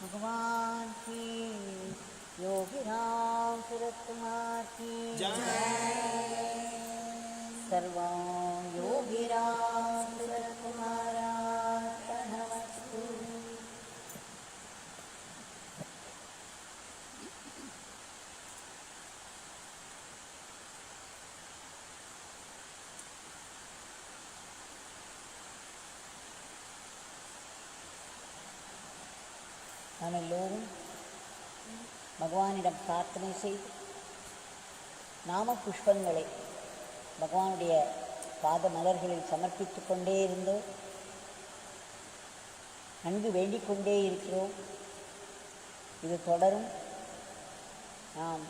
भगवान की योगी रामसूरतकुमार की जय। सर्वं योगी रामसूरतकुमारार्पणमस्तु। நாம் எல்லோரும் பகவானிடம் பிரார்த்தனை செய்து நாம புஷ்பங்களை பகவானுடைய பாத மலர்களில் சமர்ப்பித்து கொண்டே இருந்தோம். நன்கு வேண்டிக் கொண்டே இருக்கிறோம். இது தொடரும். நாம்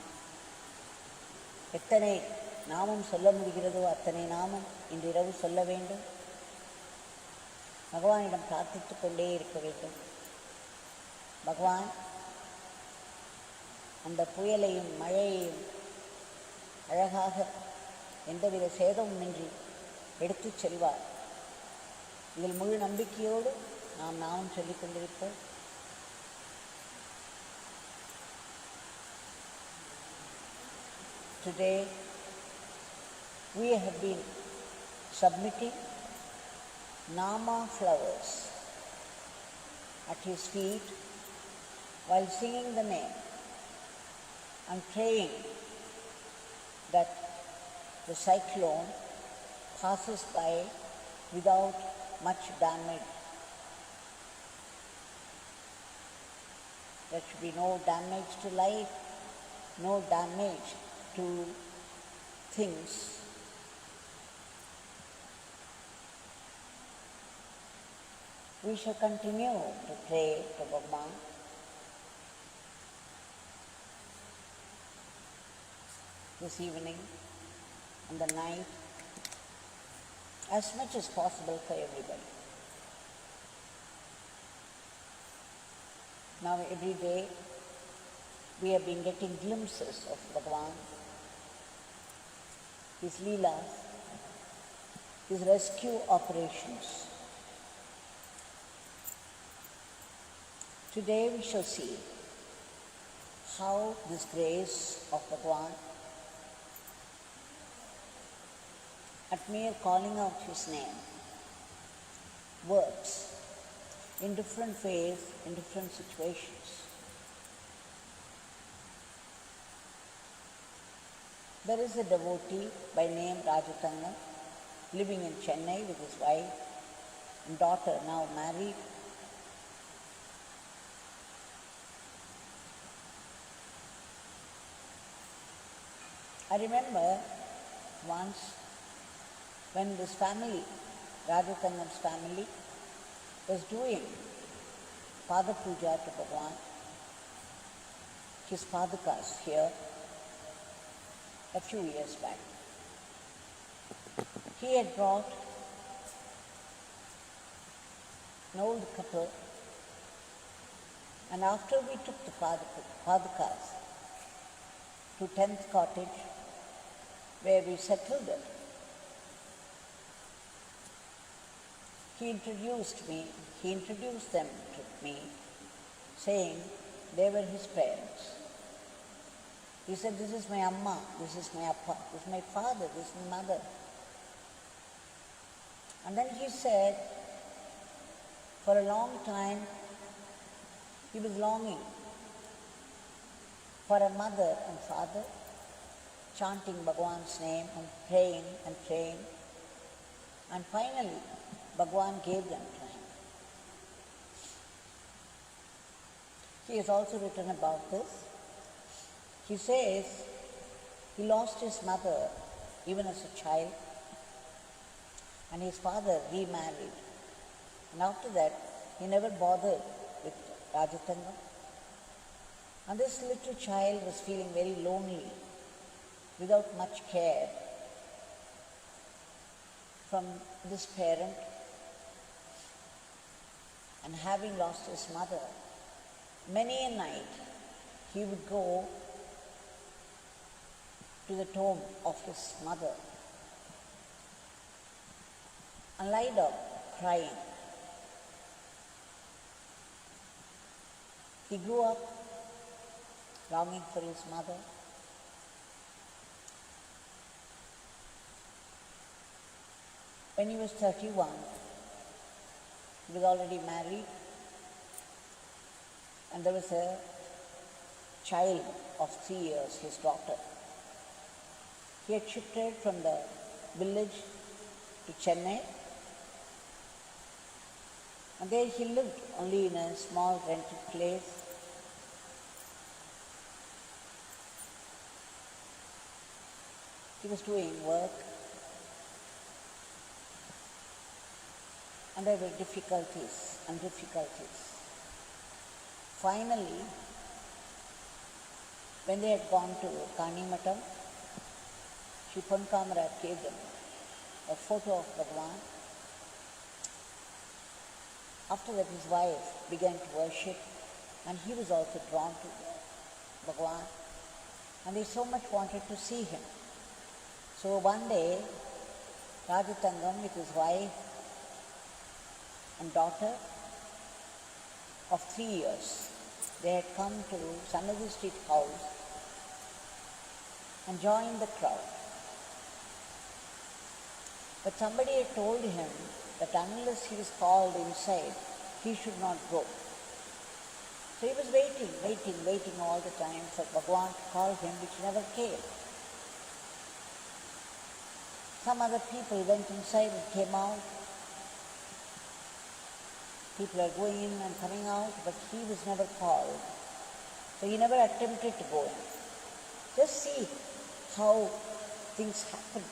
எத்தனை நாமம் சொல்ல முடிகிறதோ அத்தனை நாமம் இன்றிரவு சொல்ல வேண்டும். பகவானிடம் பிரார்த்தித்து கொண்டே இருக்க வேண்டும். பகவான் அந்த புயலையும் மழையையும் அழகாக எந்தவித சேதமுமின்றி எடுத்துச் செல்வார். இதில் முழு நம்பிக்கையோடு நாம் நாமும் சொல்லிக் கொண்டிருப்போம். Today we have been submitting Nama flowers at his feet while singing the name and praying that the cyclone passes by without much damage. There should be no damage to life, no damage to things. We shall continue to pray to Bhagwan. This evening and the night, as much as possible for everybody. Now every day we have been getting glimpses of Bhagwan, his leelas, his rescue operations. Today we shall see how this grace of Bhagwan, at mere calling out his name, works in different ways, in different situations. There is a devotee by name Rajathangam living in Chennai with his wife and daughter, now married. I remember once when this family, Rajathangam's family, was doing Pada Puja to Bhagwan, his Padakas here, a few years back. He had brought an old couple, and after we took the Padakas to 10th cottage, where we settled it, he introduced them to me, saying they were his parents. He said, "This is my Amma, this is my Appa, this is my father, this is my mother." And then he said, for a long time, he was longing for a mother and father, chanting Bhagwan's name and praying and praying. And finally, Bhagwan gave them to him. He has also written about this. He says he lost his mother even as a child, and his father remarried. And after that, he never bothered with Rajathangam. And this little child was feeling very lonely, without much care from this parent. And having lost his mother, many a night he would go to the tomb of his mother and lie down crying. He grew up longing for his mother. When he was 31, he was already married, and there was a child of 3 years, his daughter. He had shifted from the village to Chennai, and there he lived only in a small rented place. He was doing work, and there were difficulties and difficulties. Finally, when they had gone to Kanimatam, Shri gave them a photo of Bhagwan. After that, his wife began to worship, and he was also drawn to Bhagwan, and they so much wanted to see him. So one day, Rajathangam with his wife and daughter of 3 years, they had come to Sanadi Street house and joined the crowd. But somebody had told him that unless he was called inside, he should not go. So he was waiting all the time for Bhagwan to call him, which never came. Some other people went inside and came out. People are going in and coming out, but he was never called. So he never attempted to go in. Just see how things happen.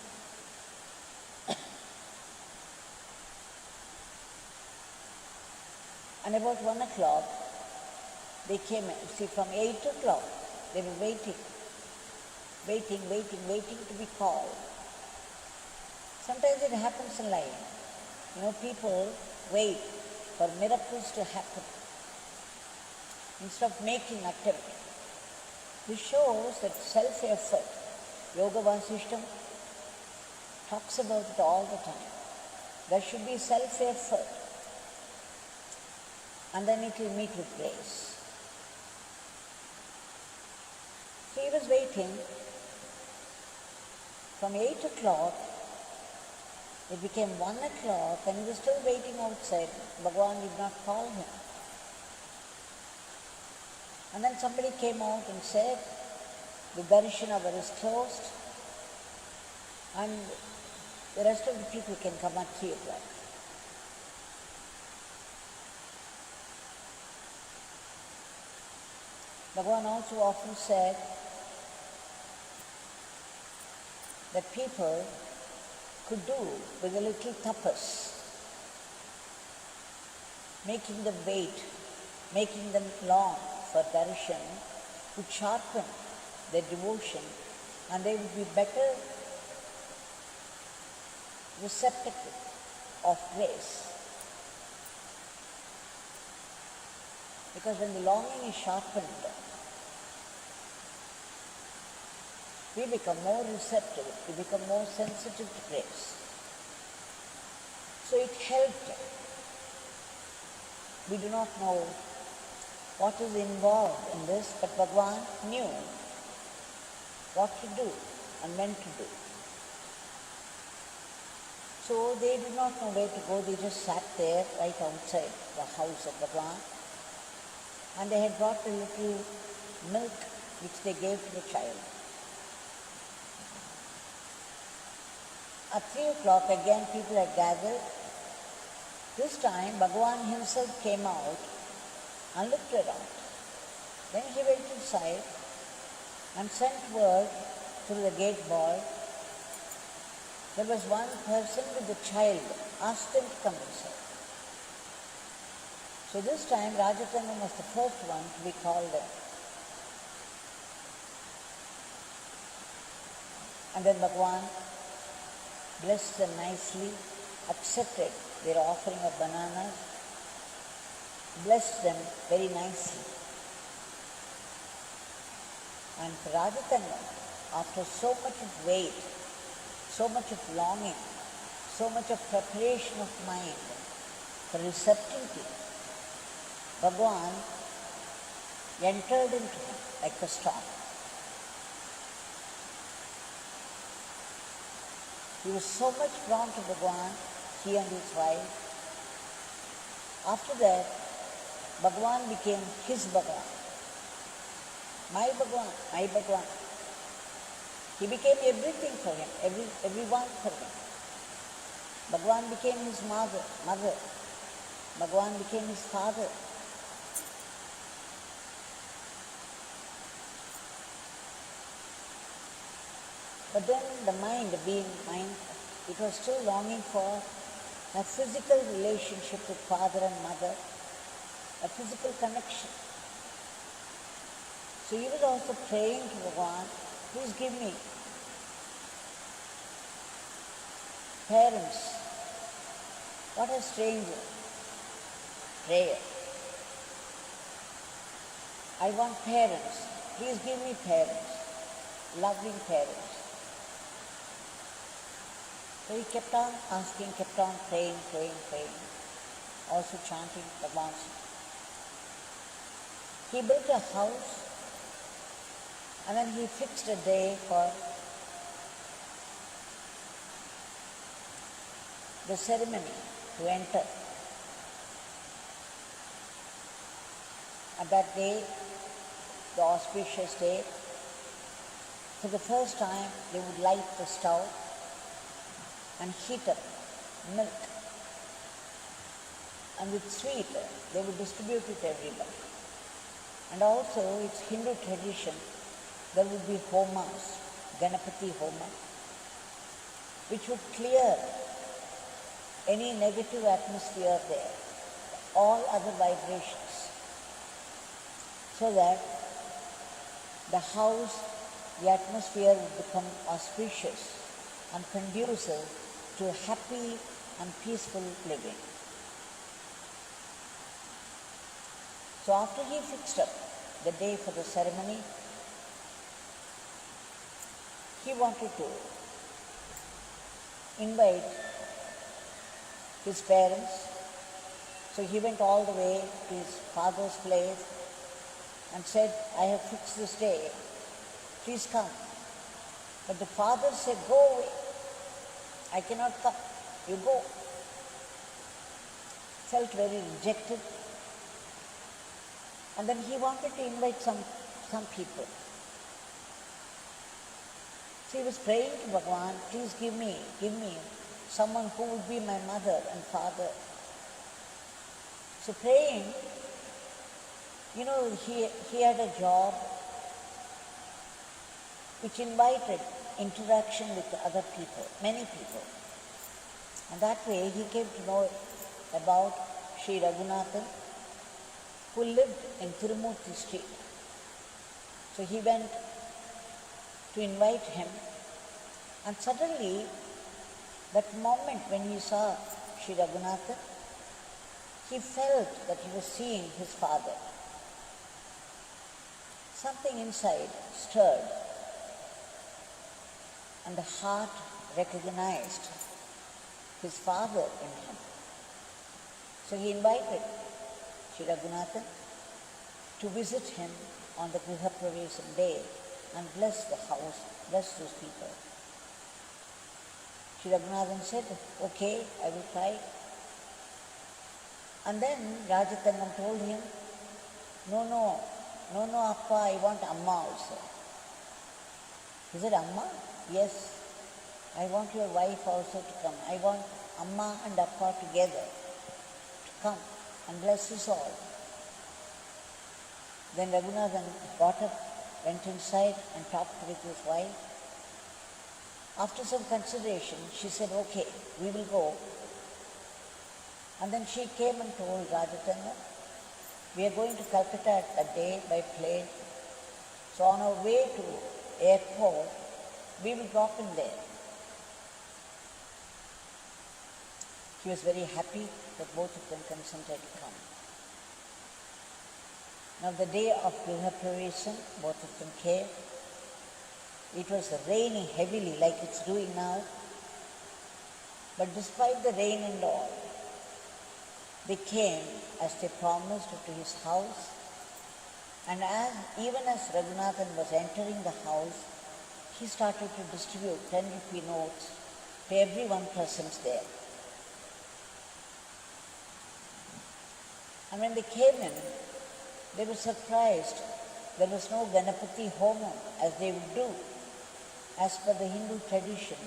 And about 1 o'clock, they came in. See, from 8 o'clock, they were waiting to be called. Sometimes it happens in life. People wait for miracles to happen instead of making attempt. This shows that self-effort. Yoga Vasishtam talks about it all the time. There should be self-effort, and then it will meet with grace. So he was waiting. From 8 o'clock, it became 1 o'clock, and he was still waiting outside. Bhagwan did not call him. And then somebody came out and said, the darshan hour is closed, and the rest of the people can come at 3 o'clock. Bhagwan also often said that people could do with a little tapas, making them wait, making them long for darshan, would sharpen their devotion, and they would be better receptacle of grace. Because when the longing is sharpened, we become more receptive, we become more sensitive to grace. So it helped. We do not know what is involved in this, but Bhagwan knew what to do and when to do. So they did not know where to go, they just sat there right outside the house of Bhagwan, and they had brought a little milk which they gave to the child. At 3 o'clock again people had gathered. This time Bhagwan himself came out and looked around. Then he went inside and sent word through the gate boy. There was one person with a child, asked them to come inside. So this time Rajakannan was the first one to be called in. And then Bhagwan blessed them nicely, accepted their offering of bananas, blessed them very nicely. And for Rajathangam, after so much of wait, so much of longing, so much of preparation of mind for receptivity, Bhagwan entered into him like a storm. He was so much drawn to Bhagwan, he and his wife. After that, Bhagwan became his Bhagwan. My Bhagwan, my Bhagwan. He became everything for him, everyone for him. Bhagwan became his mother. Bhagwan became his father. But then the mind, being mind, it was still longing for a physical relationship with father and mother, a physical connection. So he was also praying to Bhagwan, please give me parents. What a strange prayer. I want parents. Please give me parents, loving parents. So he kept on asking, kept on praying, also chanting Bhagwan's name. He built a house and then he fixed a day for the ceremony to enter. At that day, the auspicious day, for the first time they would light the stove and heat up milk. And with sweet, they would distribute it to everybody. And also, it's Hindu tradition, there would be homas, Ganapati Homa, which would clear any negative atmosphere there, all other vibrations, so that the house, the atmosphere would become auspicious and conducive to happy and peaceful living. So after he fixed up the day for the ceremony, he wanted to invite his parents. So he went all the way to his father's place and said, I have fixed this day, please come. But the father said, go away. I cannot come. You go. Felt very rejected. And then he wanted to invite some people. So he was praying to Bhagwan, please give me someone who would be my mother and father. So praying, he had a job which invited interaction with other people, many people. And that way he came to know about Shri Ragunathan, who lived in Tirumurti Street. So he went to invite him, and suddenly, that moment when he saw Shri Ragunathan, he felt that he was seeing his father. Something inside stirred, and the heart recognized his father in him. So he invited Shri Ragunathan to visit him on the Griha Pravesam day and bless the house, bless those people. Shri Ragunathan said, okay, I will try. And then Rajathangam told him, no, Appa, I want Amma also. He said, Amma? Yes, I want your wife also to come. I want Amma and Appa together to come and bless us all. Then Ragunathan got up, went inside and talked with his wife. After some consideration, she said, okay, we will go. And then she came and told Rajathangam, we are going to Calcutta that day by plane. So on our way to airport, we will drop in there. He was very happy that both of them consented to come. Now the day of Griha Pravesam, both of them came. It was raining heavily like it's doing now. But despite the rain and all, they came as they promised to his house. And even as Ragunathan was entering the house, he started to distribute 10 rupee notes to everyone present there. And when they came in, they were surprised. There was no Ganapati Homam as they would do, as per the Hindu tradition,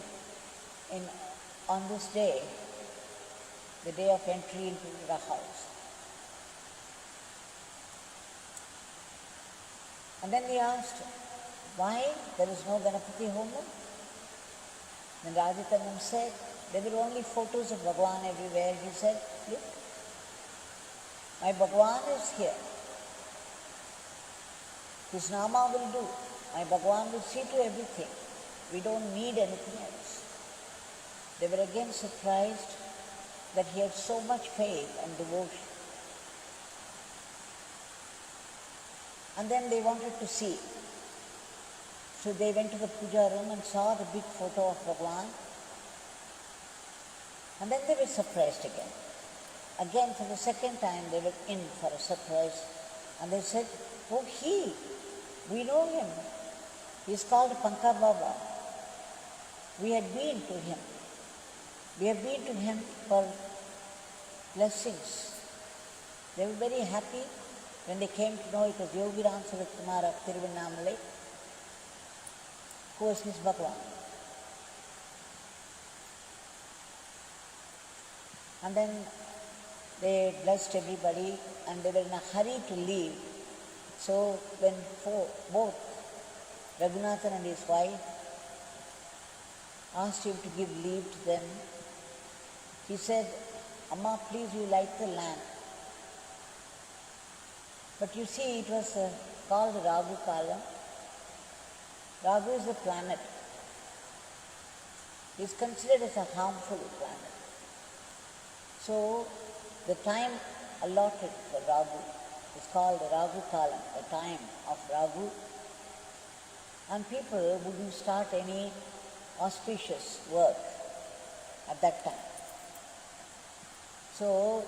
on this day, the day of entry into the house. And then they asked, why there is no Ganapati Homam? Then Rajathangam said, there were only photos of Bhagwan everywhere. He said, look, my Bhagwan is here. His Nama will do. My Bhagwan will see to everything. We don't need anything else. They were again surprised that he had so much faith and devotion. And then they wanted to see. So they went to the puja room and saw the big photo of Bhagwan. And then they were surprised again. Again, for the second time, they were in for a surprise. And they said, oh, we know him. He's called Panka Baba. We had been to him. We have been to him for blessings. They were very happy when they came to know it was Yogi Ramsuratkumar of Tiruvannamalai, who was his Bhagwan. And then they blessed everybody and they were in a hurry to leave. So when both Ragunathan and his wife asked him to give leave to them, he said, Amma, please you light the lamp. But you see, it was called Ragu Kalam. Ragu is a planet. He is considered as a harmful planet. So the time allotted for Ragu is called Ragu Kalam, the time of Ragu. And people wouldn't start any auspicious work at that time. So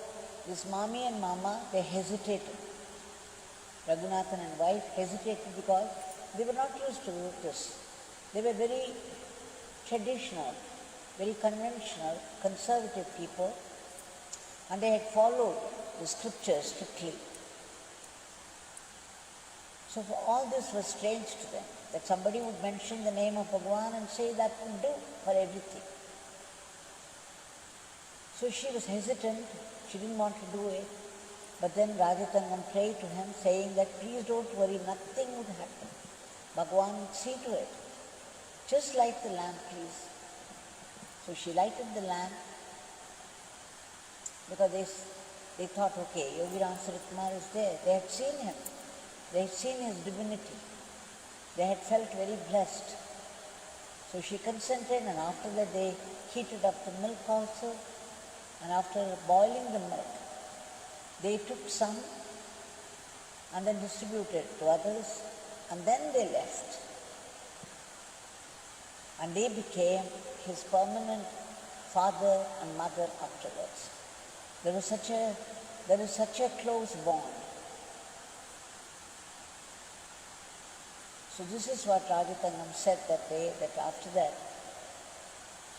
this Mami and Mama, they hesitated. Ragunathan and wife hesitated because they were not used to this. They were very traditional, very conventional, conservative people, and they had followed the scriptures strictly. So all this was strange to them, that somebody would mention the name of Bhagwan and say that would do for everything. So she was hesitant, she didn't want to do it. But then Rajathangam prayed to him saying that please don't worry, nothing would happen. Bhagwan would see to it. Just light the lamp, please. So she lighted the lamp because they thought, okay, Yogi Ramsuratkumar is there. They had seen him. They had seen his divinity. They had felt very blessed. So she consented, and after that they heated up the milk also. And after boiling the milk, they took some and then distributed to others, and then they left. And they became his permanent father and mother afterwards. There was such a close bond. So this is what Rajathangam said that day, that after that,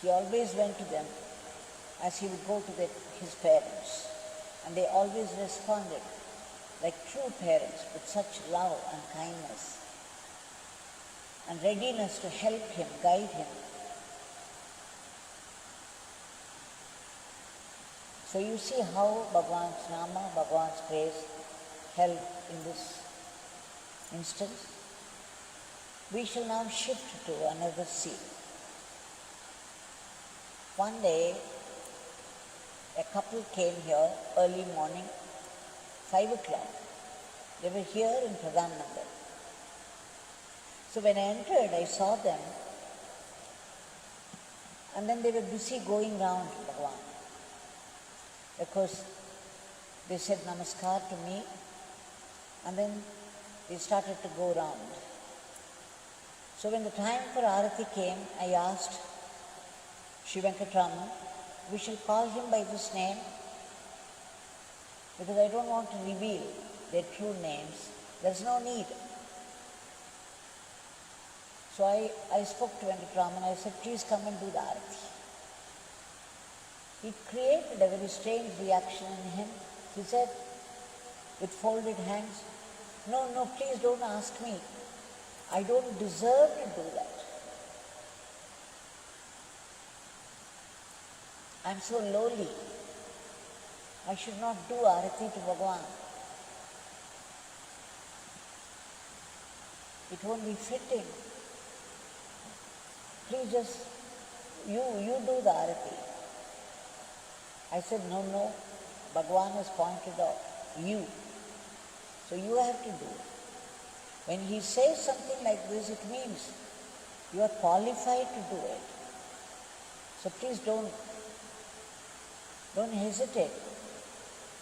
he always went to them as he would go to his parents. And they always responded like true parents with such love and kindness and readiness to help him, guide him. So you see how Bhagwan's Nama, Bhagwan's praise helped in this instance. We shall now shift to another scene. One day, a couple came here early morning, 5 o'clock. They were here in Pradhan Mandal. So when I entered, I saw them, and then they were busy going round Bhagwan. Because they said namaskar to me, and then they started to go round. So when the time for Aarti came, I asked Shri Venkatraman, we shall call him by this name because I don't want to reveal their true names. There's no need. So I spoke to Venkatraman. I said, please come and do the Aarti. It created a very strange reaction in him. He said, with folded hands, no, please don't ask me. I don't deserve to do that. I'm so lowly. I should not do Aarti to Bhagwan. It won't be fitting. Please just, you do the Aarti. I said, no, Bhagwan has pointed out, you. So you have to do it. When he says something like this, it means you are qualified to do it. So please don't hesitate.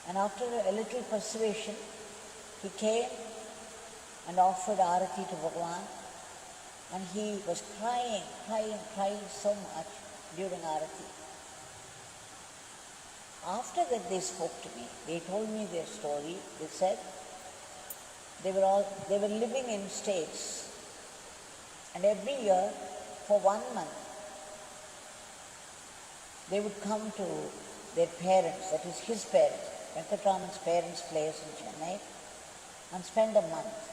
And after a little persuasion, he came and offered Aarti to Bhagwan. And he was crying so much during Aarti. After that they spoke to me. They told me their story. They said they were living in states. And every year, for 1 month, they would come to their parents, that is his parents, Venkatraman's parents' place in Chennai, and spend a month.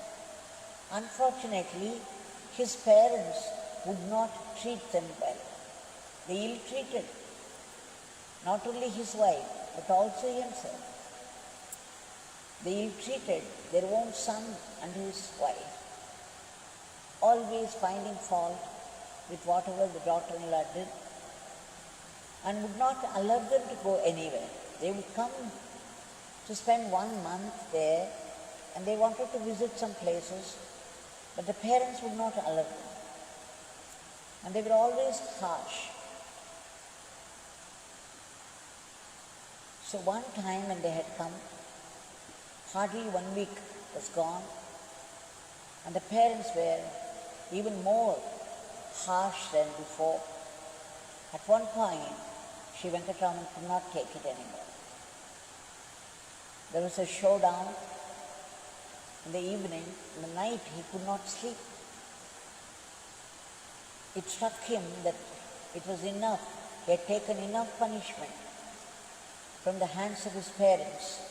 Unfortunately, his parents would not treat them well. They ill-treated not only his wife, but also himself. They ill-treated their own son and his wife, always finding fault with whatever the daughter-in-law did, and would not allow them to go anywhere. They would come to spend 1 month there, and they wanted to visit some places, but the parents would not allow them. And they were always harsh. So one time when they had come, hardly 1 week was gone, and the parents were even more harsh than before. At one point, Shri Venkatraman could not take it anymore. There was a showdown in the evening. In the night, he could not sleep. It struck him that it was enough. He had taken enough punishment from the hands of his parents,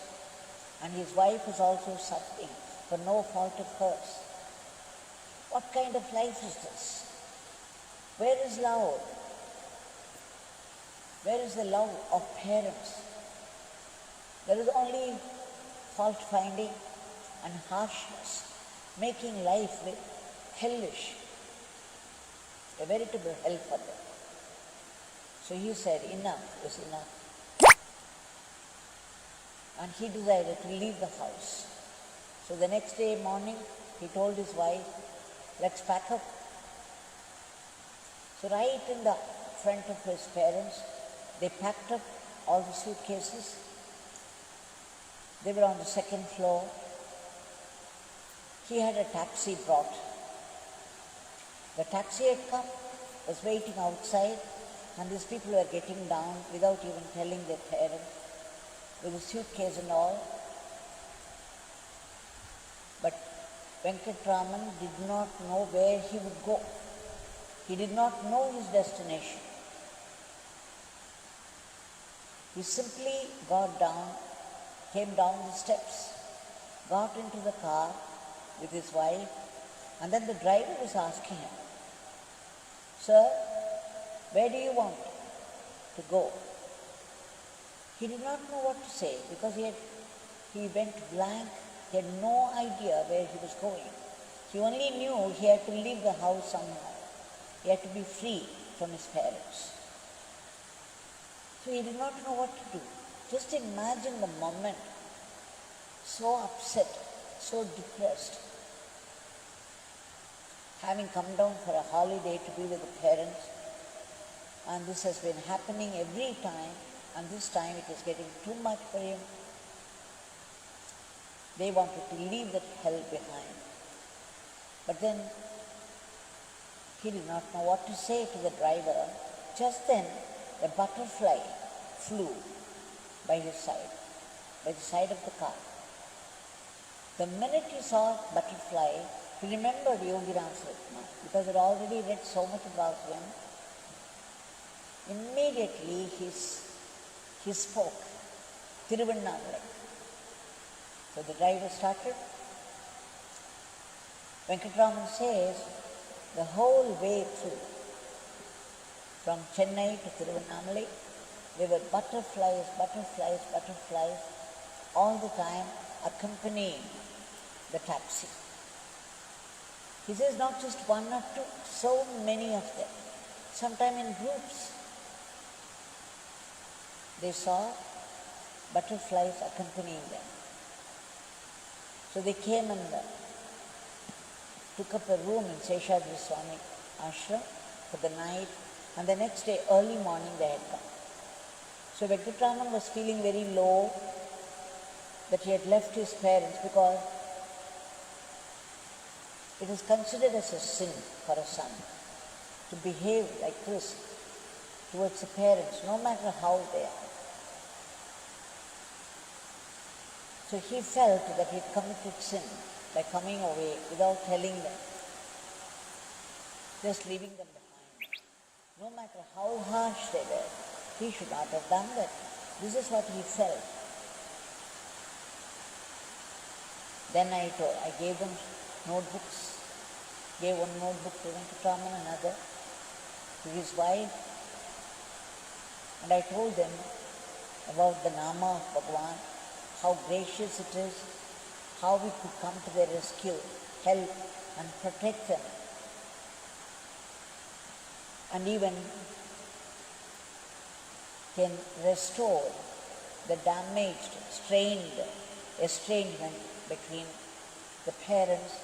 and his wife was also suffering for no fault of hers. What kind of life is this? Where is love? Where is the love of parents? There is only fault-finding and harshness, making life hellish, a veritable hell for them. So he said, enough is enough. And he decided to leave the house. So the next day morning, he told his wife, let's pack up. So right in the front of his parents, they packed up all the suitcases. They were on the second floor. He had a taxi brought. The taxi had come, was waiting outside, and these people were getting down without even telling their parents, with a suitcase and all. But Venkatraman did not know where he would go. He did not know his destination. He simply got down, came down the steps, got into the car with his wife, and then the driver was asking him, "Sir, where do you want to go?" He did not know what to say because he went blank. He had no idea where he was going. He only knew he had to leave the house somehow. He had to be free from his parents. So he did not know what to do. Just imagine the moment, so upset, so depressed, having come down for a holiday to be with the parents, and this has been happening every time, and this time it was getting too much for him. They wanted to leave that hell behind. But then he did not know what to say to the driver. Just then, a butterfly flew by his side, by the side of the car. The minute he saw butterfly, he remembered Yogi Ramsuratkumar because he had already read so much about him. Immediately he spoke Tiruvannamalai. So the driver started. Venkatraman says the whole way through, from Chennai to Tiruvannamalai, there were butterflies all the time accompanying the taxi. He says not just one or two, so many of them, sometimes in groups. They saw butterflies accompanying them. So they came and took up a room in Seshadri Swami Ashram for the night, and the next day, early morning, they had come. So Venkatraman was feeling very low that he had left his parents because it is considered as a sin for a son to behave like this towards the parents, no matter how they are. So he felt that he had committed sin by coming away without telling them, just leaving them behind. No matter how harsh they were, he should not have done that. This is what he felt. Then I gave them notebooks, gave one notebook to Venkatraman, another to his wife, and I told them about the Nama of Bhagwan, how gracious it is, how we could come to their rescue, help and protect them, and even can restore the damaged, strained estrangement between the parents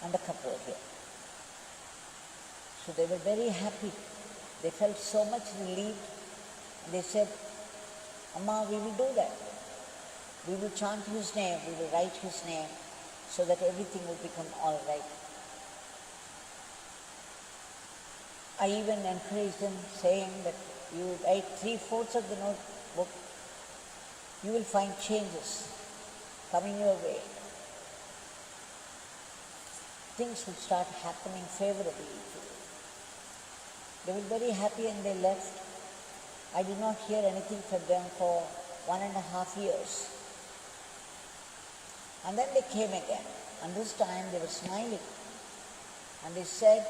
and the couple here. So they were very happy. They felt so much relieved. They said, Amma, we will do that. We will chant his name, we will write his name so that everything will become all right. I even encouraged them saying that you write 3/4 of the notebook, you will find changes coming your way. Things will start happening favorably to you. They were very happy and they left. I did not hear anything from them for 1.5 years. And then they came again, and this time they were smiling. And they said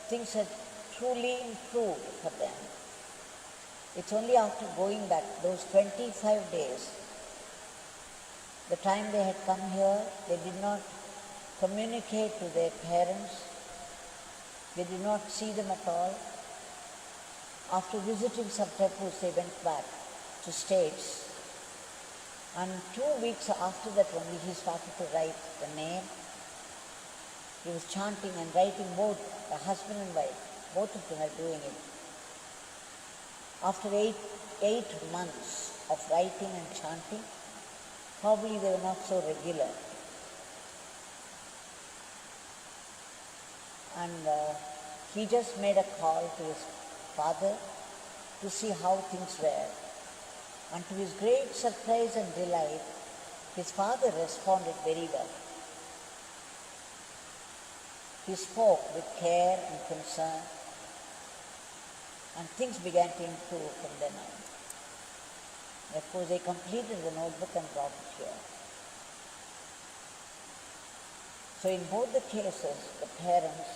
things had truly improved for them. It's only after going back, those 25 days, the time they had come here, they did not communicate to their parents. They did not see them at all. After visiting some temples, they went back to States. And 2 weeks after that only he started to write the name. He was chanting and writing both, the husband and wife, both of them are doing it. After eight months of writing and chanting, probably they were not so regular. And he just made a call to his father to see how things were. And to his great surprise and delight, his father responded very well. He spoke with care and concern, and things began to improve from then on. And of course, they completed the notebook and brought it here. So in both the cases, the parents,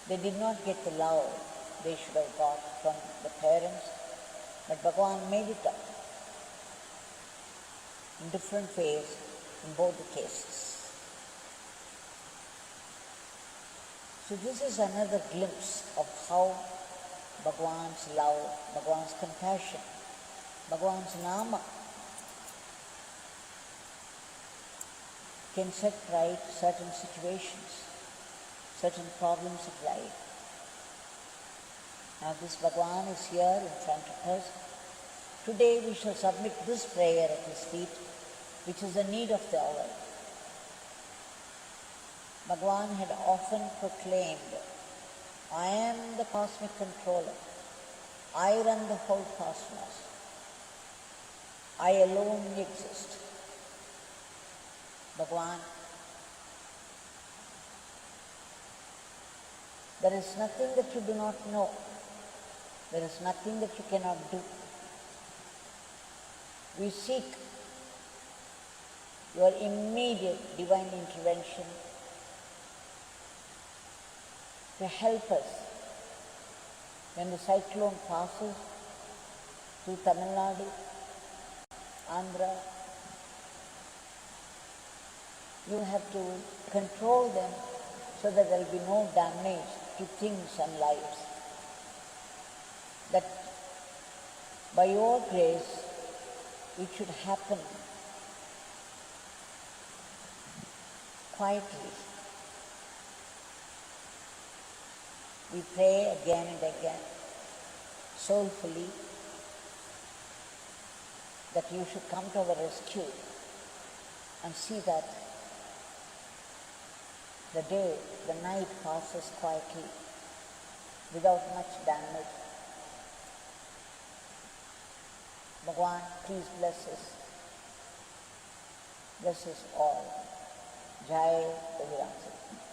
they did not get the love they should have got from the parents, but Bhagwan made it up in different ways in both the cases. So this is another glimpse of how Bhagwan's love, Bhagwan's compassion, Bhagwan's Nama can set right certain situations, certain problems of life. Now this Bhagwan is here in front of us. Today we shall submit this prayer at his feet, which is the need of the hour. Bhagwan had often proclaimed, I am the cosmic controller. I run the whole cosmos. I alone exist. Bhagwan, there is nothing that you do not know. There is nothing that you cannot do. We seek your immediate divine intervention to help us when the cyclone passes through Tamil Nadu, Andhra. You have to control them so that there will be no damage to things and lives. That by your grace it should happen quietly. We pray again and again, soulfully, that you should come to our rescue and see that the day, the night passes quietly, without much damage. Bhagwan, please bless us. Bless us all. Jai Yogi Ramsuratkumar.